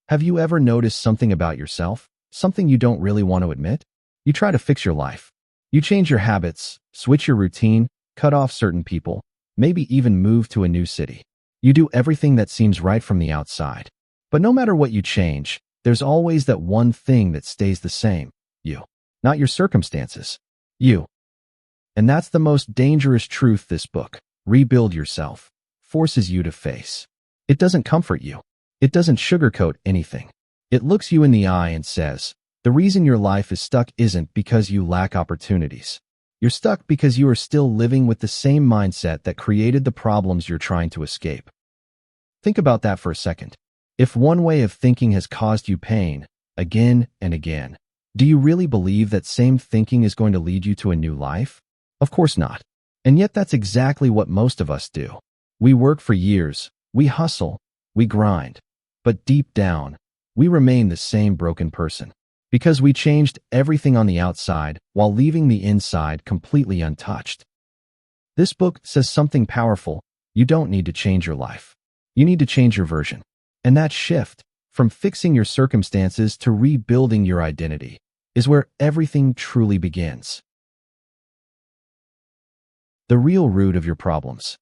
Have you ever noticed something about yourself, something you don't really want to admit? You try to fix your life. You change your habits, switch your routine, cut off certain people, maybe even move to a new city. You do everything that seems right from the outside. But no matter what you change, there's always that one thing that stays the same. You. Not your circumstances. You. And that's the most dangerous truth this book, Rebuild Yourself, forces you to face. It doesn't comfort you. It doesn't sugarcoat anything. It looks you in the eye and says, the reason your life is stuck isn't because you lack opportunities. You're stuck because you are still living with the same mindset that created the problems you're trying to escape. Think about that for a second. If one way of thinking has caused you pain, again and again, do you really believe that same thinking is going to lead you to a new life? Of course not. And yet that's exactly what most of us do. We work for years, we hustle, we grind. But deep down, we remain the same broken person. Because we changed everything on the outside while leaving the inside completely untouched. This book says something powerful. You don't need to change your life. You need to change your version. And that shift, from fixing your circumstances to rebuilding your identity, is where everything truly begins. The real root of your problems.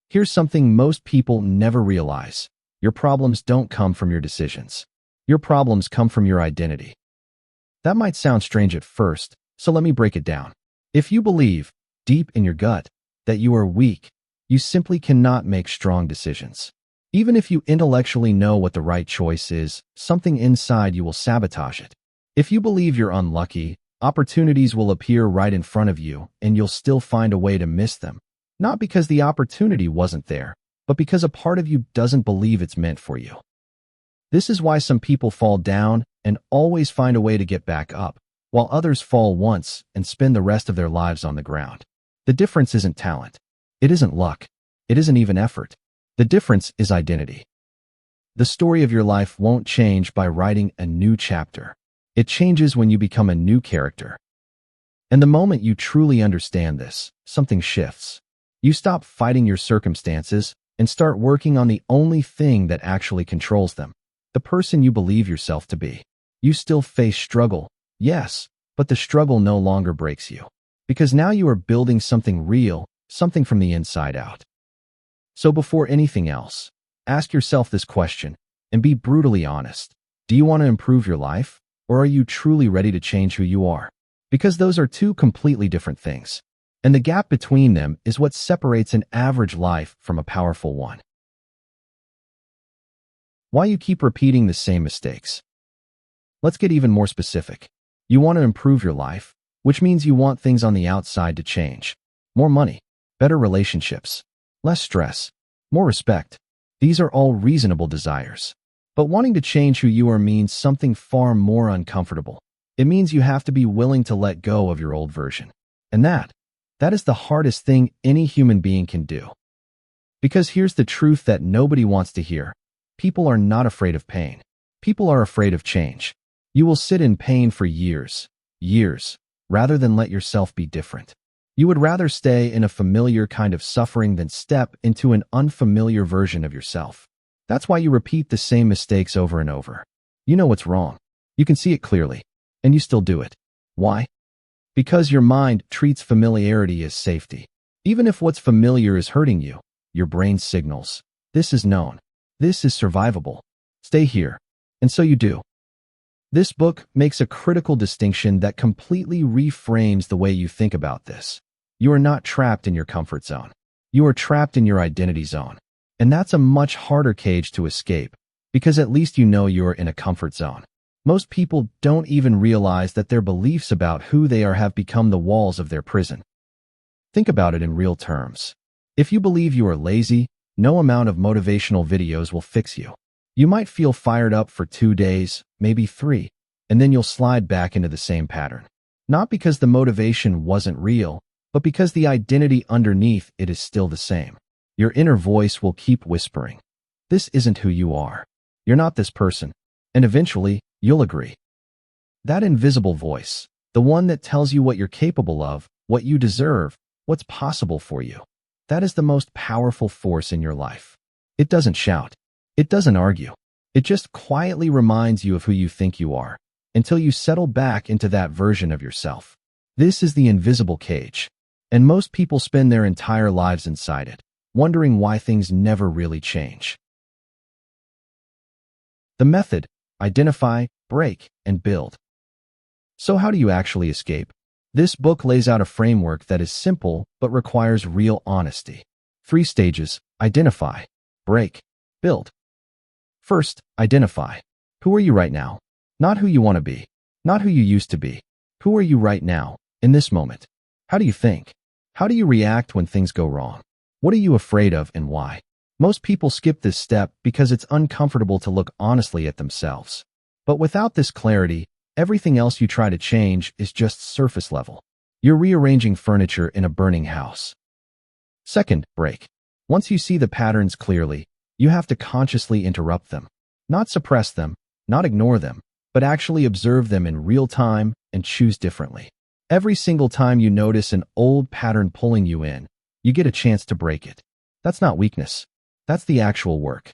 Here's something most people never realize. Your problems don't come from your decisions. Your problems come from your identity. That might sound strange at first, so let me break it down. If you believe, deep in your gut, that you are weak, you simply cannot make strong decisions. Even if you intellectually know what the right choice is, something inside you will sabotage it. If you believe you're unlucky, opportunities will appear right in front of you, and you'll still find a way to miss them. Not because the opportunity wasn't there, but because a part of you doesn't believe it's meant for you. This is why some people fall down and always find a way to get back up, while others fall once and spend the rest of their lives on the ground. The difference isn't talent. It isn't luck. It isn't even effort. The difference is identity. The story of your life won't change by writing a new chapter. It changes when you become a new character. And the moment you truly understand this, something shifts. You stop fighting your circumstances and start working on the only thing that actually controls them, the person you believe yourself to be. You still face struggle, yes, but the struggle no longer breaks you, because now you are building something real, something from the inside out. So before anything else, ask yourself this question and be brutally honest. Do you want to improve your life, or are you truly ready to change who you are? Because those are two completely different things. And the gap between them is what separates an average life from a powerful one. Why you keep repeating the same mistakes. Let's get even more specific. You want to improve your life, which means you want things on the outside to change. More money, better relationships, less stress, more respect. These are all reasonable desires. But wanting to change who you are means something far more uncomfortable. It means you have to be willing to let go of your old version. And that is the hardest thing any human being can do. Because here's the truth that nobody wants to hear. People are not afraid of pain. People are afraid of change. You will sit in pain for years, rather than let yourself be different. You would rather stay in a familiar kind of suffering than step into an unfamiliar version of yourself. That's why you repeat the same mistakes over and over. You know what's wrong. You can see it clearly, and you still do it. Why? Because your mind treats familiarity as safety. Even if what's familiar is hurting you, your brain signals, this is known. This is survivable. Stay here. And so you do. This book makes a critical distinction that completely reframes the way you think about this. You are not trapped in your comfort zone. You are trapped in your identity zone. And that's a much harder cage to escape, because at least you know you're in a comfort zone. Most people don't even realize that their beliefs about who they are have become the walls of their prison. Think about it in real terms. If you believe you are lazy, no amount of motivational videos will fix you. You might feel fired up for 2 days, maybe 3, and then you'll slide back into the same pattern. Not because the motivation wasn't real, but because the identity underneath it is still the same. Your inner voice will keep whispering, this isn't who you are. You're not this person. And eventually, you'll agree. That invisible voice, the one that tells you what you're capable of, what you deserve, what's possible for you, that is the most powerful force in your life. It doesn't shout. It doesn't argue. It just quietly reminds you of who you think you are, until you settle back into that version of yourself. This is the invisible cage, and most people spend their entire lives inside it, wondering why things never really change. The method: identify, break, and build. So how do you actually escape? This book lays out a framework that is simple but requires real honesty. 3 stages: identify, break, build. First, identify. Who are you right now? Not who you want to be, not who you used to be. Who are you right now, in this moment? How do you think? How do you react when things go wrong? What are you afraid of and why? Most people skip this step because it's uncomfortable to look honestly at themselves. But without this clarity, everything else you try to change is just surface level. You're rearranging furniture in a burning house. Second, break. Once you see the patterns clearly, you have to consciously interrupt them. Not suppress them, not ignore them, but actually observe them in real time and choose differently. Every single time you notice an old pattern pulling you in, you get a chance to break it. That's not weakness. That's the actual work.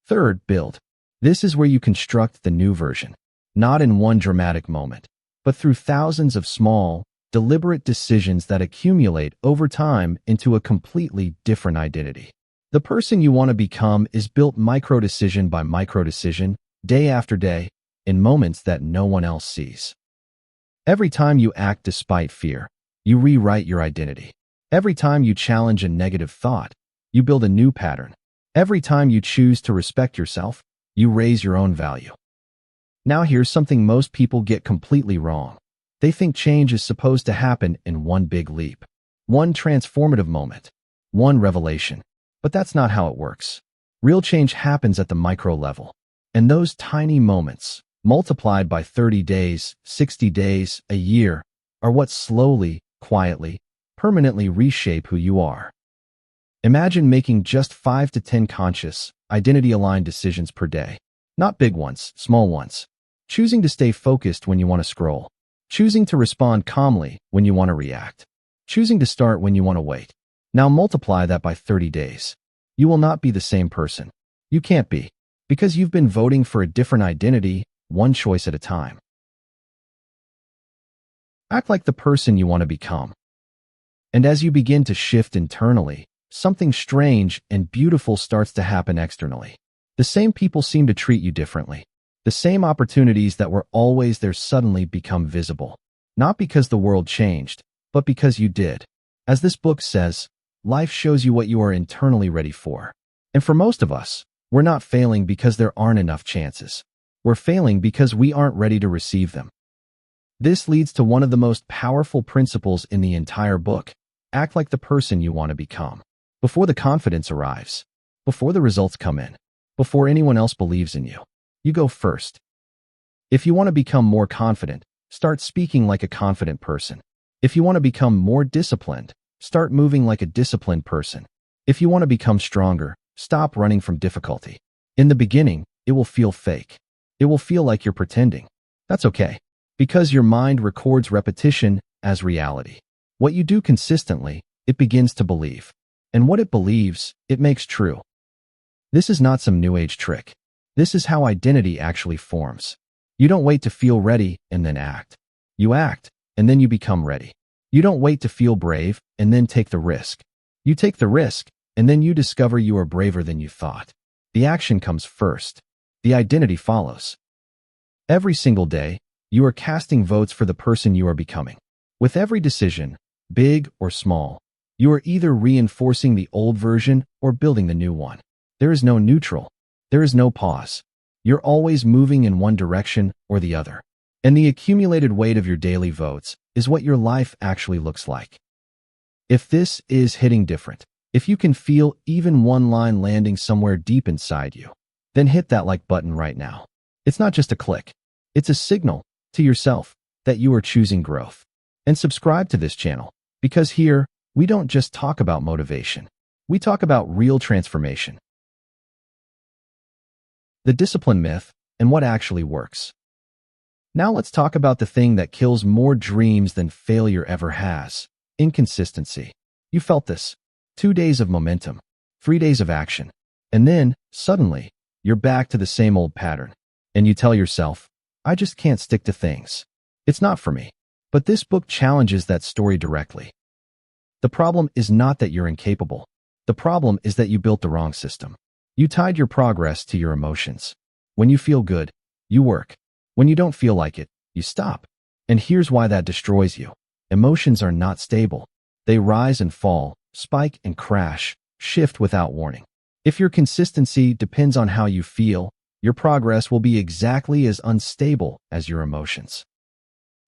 Third, build. This is where you construct the new version. Not in one dramatic moment, but through thousands of small, deliberate decisions that accumulate over time into a completely different identity. The person you want to become is built micro-decision by micro-decision, day after day, in moments that no one else sees. Every time you act despite fear, you rewrite your identity. Every time you challenge a negative thought, you build a new pattern. Every time you choose to respect yourself, you raise your own value. Now here's something most people get completely wrong. They think change is supposed to happen in one big leap, one transformative moment, one revelation. But that's not how it works. Real change happens at the micro level. And those tiny moments, multiplied by 30 days, 60 days, a year, are what slowly, quietly, permanently reshape who you are. Imagine making just 5 to 10 conscious, identity-aligned decisions per day. Not big ones, small ones. Choosing to stay focused when you want to scroll. Choosing to respond calmly when you want to react. Choosing to start when you want to wait. Now multiply that by 30 days. You will not be the same person. You can't be, because you've been voting for a different identity, one choice at a time. Act like the person you want to become. And as you begin to shift internally, something strange and beautiful starts to happen externally. The same people seem to treat you differently. The same opportunities that were always there suddenly become visible. Not because the world changed, but because you did. As this book says, life shows you what you are internally ready for. And for most of us, we're not failing because there aren't enough chances. We're failing because we aren't ready to receive them. This leads to one of the most powerful principles in the entire book. Act like the person you want to become. Before the confidence arrives, before the results come in, before anyone else believes in you, you go first. If you want to become more confident, start speaking like a confident person. If you want to become more disciplined, start moving like a disciplined person. If you want to become stronger, stop running from difficulty. In the beginning, it will feel fake. It will feel like you're pretending. That's okay, because your mind records repetition as reality. What you do consistently, it begins to believe. And what it believes, it makes true. This is not some new age trick. This is how identity actually forms. You don't wait to feel ready and then act. You act, and then you become ready. You don't wait to feel brave and then take the risk. You take the risk, and then you discover you are braver than you thought. The action comes first. The identity follows. Every single day, you are casting votes for the person you are becoming. With every decision, big or small, you are either reinforcing the old version or building the new one. There is no neutral. There is no pause. You're always moving in one direction or the other. And the accumulated weight of your daily votes is what your life actually looks like. If this is hitting different, if you can feel even one line landing somewhere deep inside you, then hit that like button right now. It's not just a click. It's a signal to yourself that you are choosing growth. And subscribe to this channel, because here, we don't just talk about motivation. We talk about real transformation. The discipline myth and what actually works. Now let's talk about the thing that kills more dreams than failure ever has. Inconsistency. You felt this. 2 days of momentum, 3 days of action, and then, suddenly, you're back to the same old pattern. And you tell yourself, I just can't stick to things. It's not for me. But this book challenges that story directly. The problem is not that you're incapable. The problem is that you built the wrong system. You tied your progress to your emotions. When you feel good, you work. When you don't feel like it, you stop. And here's why that destroys you. Emotions are not stable. They rise and fall, spike and crash, shift without warning. If your consistency depends on how you feel, your progress will be exactly as unstable as your emotions.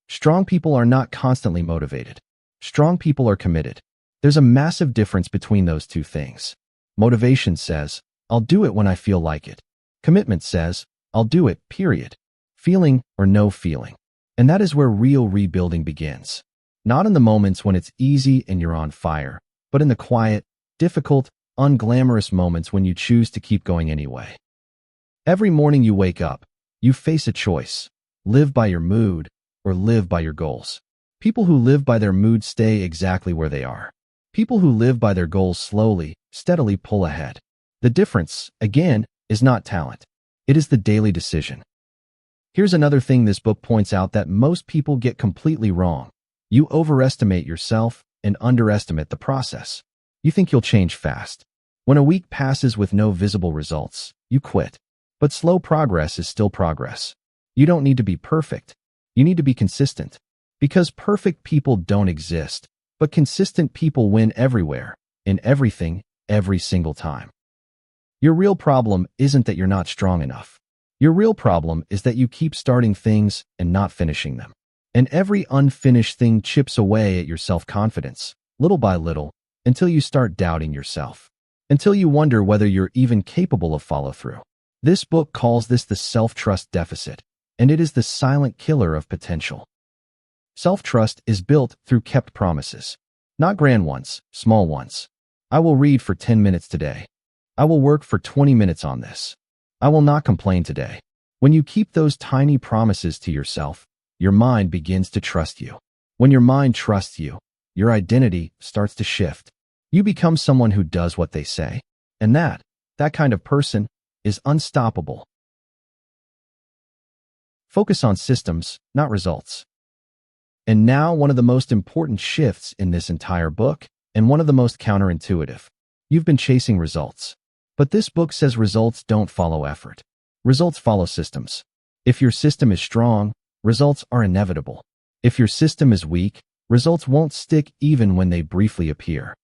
Strong people are not constantly motivated. Strong people are committed. There's a massive difference between those two things. Motivation says, I'll do it when I feel like it. Commitment says, I'll do it, period. Feeling or no feeling. And that is where real rebuilding begins. Not in the moments when it's easy and you're on fire, but in the quiet, difficult, unglamorous moments when you choose to keep going anyway. Every morning you wake up, you face a choice. Live by your mood or live by your goals. People who live by their mood stay exactly where they are. People who live by their goals slowly, steadily pull ahead. The difference, again, is not talent. It is the daily decision. Here's another thing this book points out that most people get completely wrong. You overestimate yourself and underestimate the process. You think you'll change fast. When a week passes with no visible results, you quit. But slow progress is still progress. You don't need to be perfect. You need to be consistent. Because perfect people don't exist, but consistent people win everywhere, in everything, every single time. Your real problem isn't that you're not strong enough. Your real problem is that you keep starting things and not finishing them. And every unfinished thing chips away at your self-confidence, little by little, until you start doubting yourself. Until you wonder whether you're even capable of follow-through. This book calls this the self-trust deficit, and it is the silent killer of potential. Self-trust is built through kept promises. Not grand ones, small ones. I will read for 10 minutes today. I will work for 20 minutes on this. I will not complain today. When you keep those tiny promises to yourself, your mind begins to trust you. When your mind trusts you, your identity starts to shift. You become someone who does what they say. And that kind of person is unstoppable. Focus on systems, not results. And now one of the most important shifts in this entire book, and one of the most counterintuitive. You've been chasing results. But this book says results don't follow effort. Results follow systems. If your system is strong, results are inevitable. If your system is weak, results won't stick even when they briefly appear.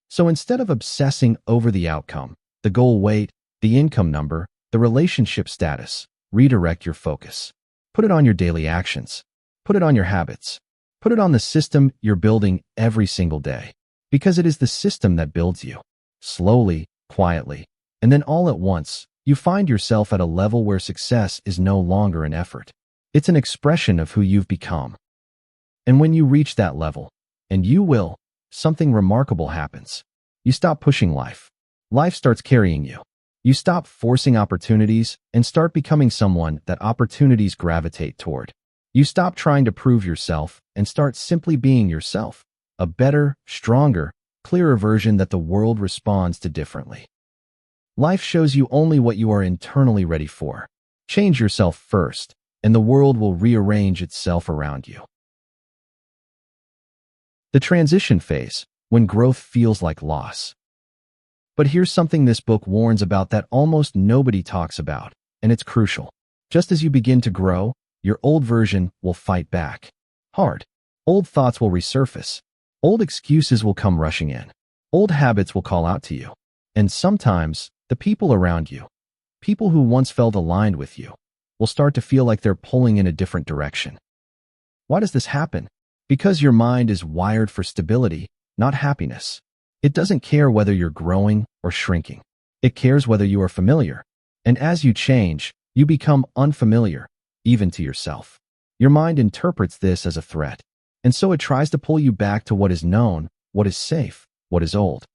So instead of obsessing over the outcome, the goal weight, the income number, the relationship status, redirect your focus. Put it on your daily actions. Put it on your habits. Put it on the system you're building every single day. Because it is the system that builds you. Slowly, quietly, and then all at once, you find yourself at a level where success is no longer an effort. It's an expression of who you've become. And when you reach that level, and you will, something remarkable happens. You stop pushing life. Life starts carrying you. You stop forcing opportunities and start becoming someone that opportunities gravitate toward. You stop trying to prove yourself and start simply being yourself, a better, stronger, clearer version that the world responds to differently. Life shows you only what you are internally ready for. Change yourself first, and the world will rearrange itself around you. The transition phase, when growth feels like loss. But here's something this book warns about that almost nobody talks about, and it's crucial. Just as you begin to grow, your old version will fight back. Hard. Old thoughts will resurface. Old excuses will come rushing in. Old habits will call out to you. And sometimes, the people around you, people who once felt aligned with you, will start to feel like they're pulling in a different direction. Why does this happen? Because your mind is wired for stability, not happiness. It doesn't care whether you're growing or shrinking. It cares whether you are familiar. And as you change, you become unfamiliar, even to yourself. Your mind interprets this as a threat. And so it tries to pull you back to what is known, what is safe, what is old.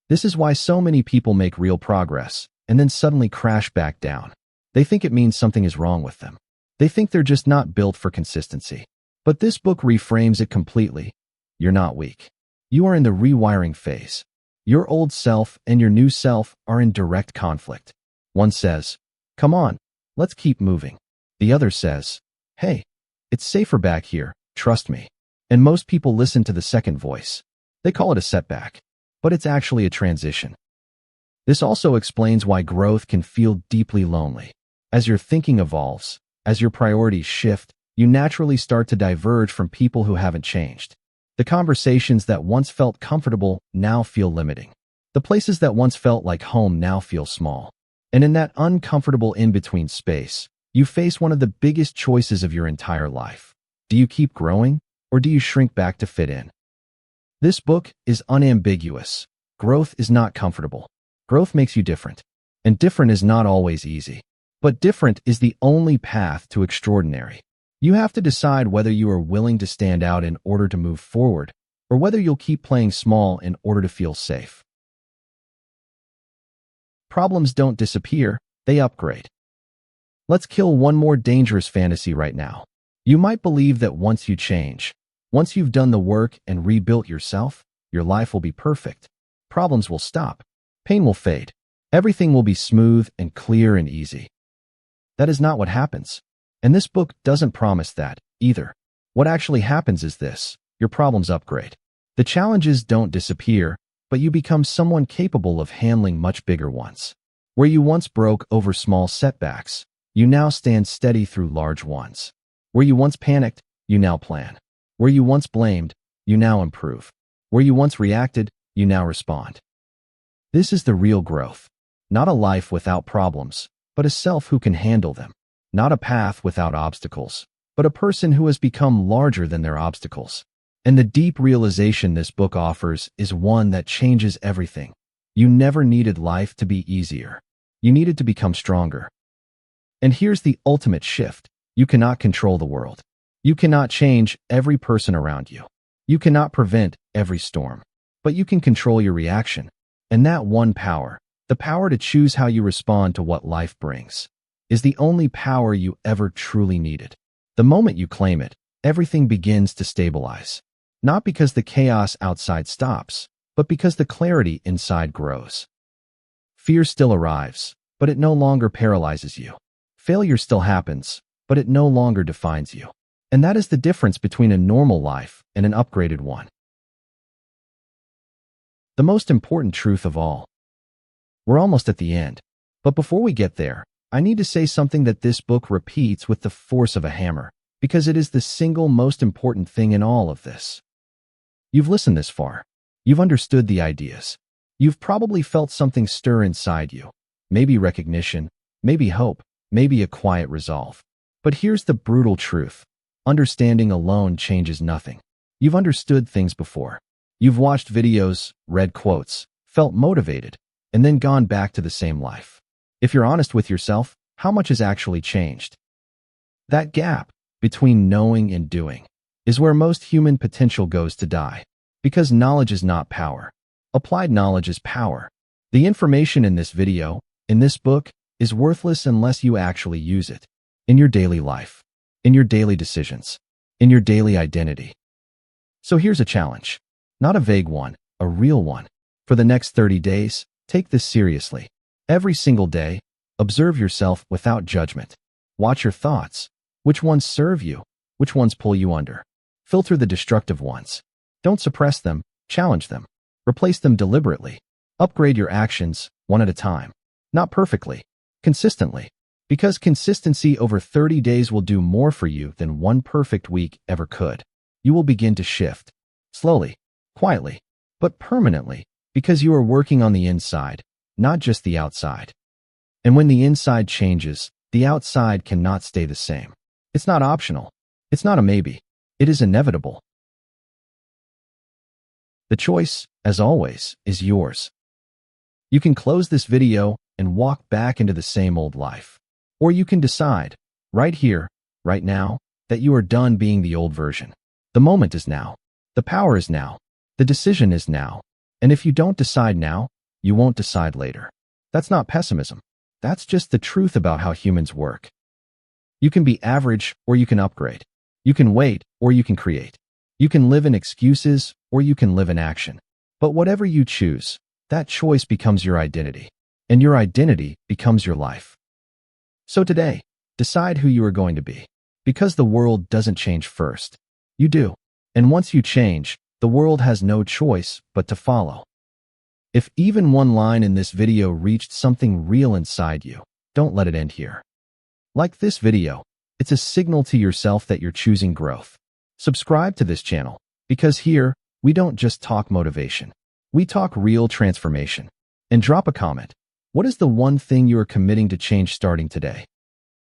This is why so many people make real progress and then suddenly crash back down. They think it means something is wrong with them. They think they're just not built for consistency. But this book reframes it completely. You're not weak. You are in the rewiring phase. Your old self and your new self are in direct conflict. One says, "Come on, let's keep moving." The other says, "Hey, it's safer back here, trust me." And most people listen to the second voice. They call it a setback, but it's actually a transition. This also explains why growth can feel deeply lonely. As your thinking evolves, as your priorities shift, you naturally start to diverge from people who haven't changed. The conversations that once felt comfortable now feel limiting. The places that once felt like home now feel small. And in that uncomfortable in-between space, you face one of the biggest choices of your entire life. Do you keep growing, or do you shrink back to fit in? This book is unambiguous. Growth is not comfortable. Growth makes you different. And different is not always easy. But different is the only path to extraordinary. You have to decide whether you are willing to stand out in order to move forward, or whether you'll keep playing small in order to feel safe. Problems don't disappear, they upgrade. Let's kill one more dangerous fantasy right now. You might believe that once you change, once you've done the work and rebuilt yourself, your life will be perfect. Problems will stop. Pain will fade. Everything will be smooth and clear and easy. That is not what happens. And this book doesn't promise that, either. What actually happens is this: your problems upgrade. The challenges don't disappear, but you become someone capable of handling much bigger ones. Where you once broke over small setbacks, you now stand steady through large ones. Where you once panicked, you now plan. Where you once blamed, you now improve. Where you once reacted, you now respond. This is the real growth. Not a life without problems, but a self who can handle them. Not a path without obstacles, but a person who has become larger than their obstacles. And the deep realization this book offers is one that changes everything. You never needed life to be easier. You needed to become stronger. And here's the ultimate shift. You cannot control the world. You cannot change every person around you. You cannot prevent every storm. But you can control your reaction. And that one power, the power to choose how you respond to what life brings, is the only power you ever truly needed. The moment you claim it, everything begins to stabilize. Not because the chaos outside stops, but because the clarity inside grows. Fear still arrives, but it no longer paralyzes you. Failure still happens, but it no longer defines you. And that is the difference between a normal life and an upgraded one. The most important truth of all. We're almost at the end. But before we get there, I need to say something that this book repeats with the force of a hammer, because it is the single most important thing in all of this. You've listened this far. You've understood the ideas. You've probably felt something stir inside you. Maybe recognition, maybe hope, maybe a quiet resolve. But here's the brutal truth. Understanding alone changes nothing. You've understood things before. You've watched videos, read quotes, felt motivated, and then gone back to the same life. If you're honest with yourself, how much has actually changed? That gap between knowing and doing is where most human potential goes to die. Because knowledge is not power. Applied knowledge is power. The information in this video, in this book, is worthless unless you actually use it. In your daily life. In your daily decisions. In your daily identity. So here's a challenge. Not a vague one, a real one. For the next 30 days, take this seriously. Every single day, observe yourself without judgment. Watch your thoughts. Which ones serve you? Which ones pull you under? Filter the destructive ones. Don't suppress them, challenge them. Replace them deliberately. Upgrade your actions, one at a time. Not perfectly, consistently. Because consistency over 30 days will do more for you than one perfect week ever could. You will begin to shift. Slowly, quietly, but permanently, because you are working on the inside, not just the outside. And when the inside changes, the outside cannot stay the same. It's not optional. It's not a maybe. It is inevitable. The choice, as always, is yours. You can close this video and walk back into the same old life. Or you can decide, right here, right now, that you are done being the old version. The moment is now. The power is now. The decision is now. And if you don't decide now, you won't decide later. That's not pessimism. That's just the truth about how humans work. You can be average or you can upgrade. You can wait or you can create. You can live in excuses or you can live in action. But whatever you choose, that choice becomes your identity. and your identity becomes your life. So today, decide who you are going to be. Because the world doesn't change first. You do. And once you change, the world has no choice but to follow. If even one line in this video reached something real inside you, don't let it end here. Like this video. It's a signal to yourself that you're choosing growth. Subscribe to this channel, because here, we don't just talk motivation. We talk real transformation. And drop a comment. What is the one thing you are committing to change starting today?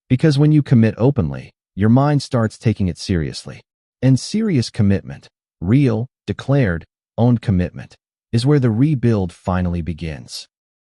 Because when you commit openly, your mind starts taking it seriously. And serious commitment, real, declared, owned commitment, is where the rebuild finally begins.